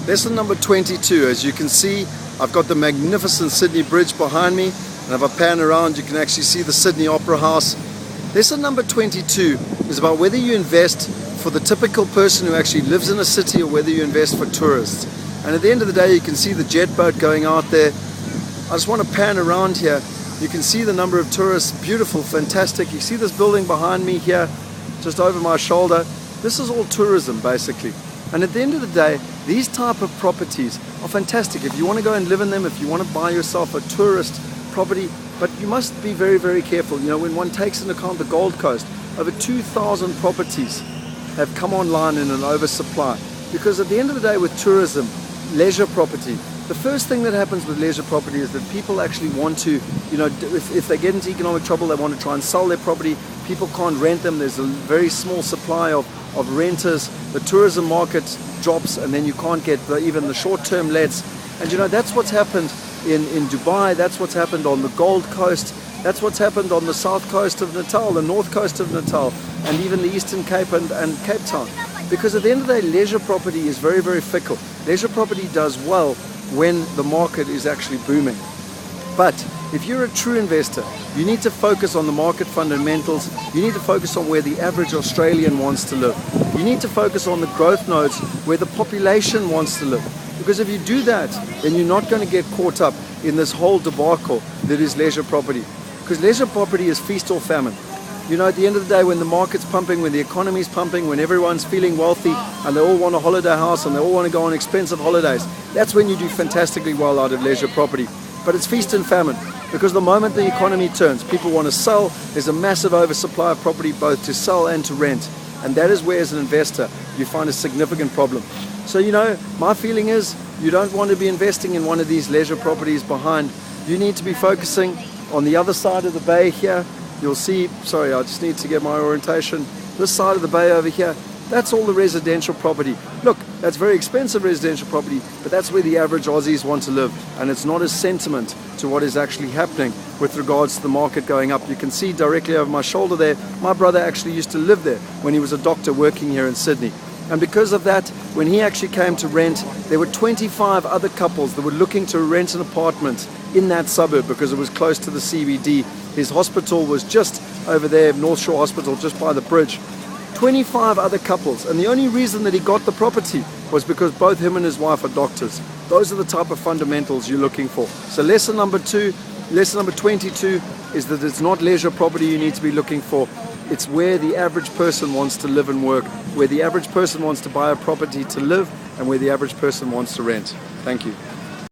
Lesson number 22. As you can see, I've got the magnificent Sydney Bridge behind me, and if I pan around you can actually see the Sydney Opera House. Lesson number 22 is about whether you invest for the typical person who actually lives in a city or whether you invest for tourists. And at the end of the day, you can see the jet boat going out there. I just want to pan around here. You can see the number of tourists, beautiful, fantastic. You see this building behind me here, just over my shoulder. This is all tourism basically. And at the end of the day, these type of properties are fantastic. If you want to go and live in them, if you want to buy yourself a tourist property, but you must be very, very careful. You know, when one takes into account the Gold Coast, over 2,000 properties have come online in an oversupply. Because at the end of the day with tourism, leisure property, the first thing that happens with leisure property is that people actually want to, you know, if they get into economic trouble, they want to try and sell their property. People can't rent them. There's a very small supply of renters. The tourism market drops, and then you can't get even the short-term lets. And you know, that's what's happened in Dubai. That's what's happened on the Gold Coast. That's what's happened on the south coast of Natal, the north coast of Natal, and even the Eastern Cape and Cape Town. Because at the end of the day, leisure property is very, very fickle. Leisure property does well when the market is actually booming. But if you're a true investor, you need to focus on the market fundamentals. You need to focus on where the average Australian wants to live. You need to focus on the growth nodes where the population wants to live. Because if you do that, then you're not going to get caught up in this whole debacle that is leisure property. Because leisure property is feast or famine. You know, at the end of the day, when the market's pumping, when the economy's pumping, when everyone's feeling wealthy and they all want a holiday house and they all want to go on expensive holidays, that's when you do fantastically well out of leisure property. But it's feast and famine, because the moment the economy turns, people want to sell. There's a massive oversupply of property both to sell and to rent. And that is where, as an investor, you find a significant problem. So, you know, my feeling is you don't want to be investing in one of these leisure properties behind. You need to be focusing on the other side of the bay here. You'll see, sorry, I just need to get my orientation. This side of the bay over here, that's all the residential property. Look, that's very expensive residential property, but that's where the average Aussies want to live. And it's not a sentiment to what is actually happening with regards to the market going up. You can see directly over my shoulder there, my brother actually used to live there when he was a doctor working here in Sydney. And because of that, when he actually came to rent, there were 25 other couples that were looking to rent an apartment in that suburb because it was close to the CBD. His hospital was just over there, North Shore Hospital, just by the bridge. 25 other couples, and the only reason that he got the property was because both him and his wife are doctors. Those are the type of fundamentals you're looking for. So lesson number 22 is that it's not leisure property you need to be looking for. It's where the average person wants to live and work, where the average person wants to buy a property to live, and where the average person wants to rent. Thank you.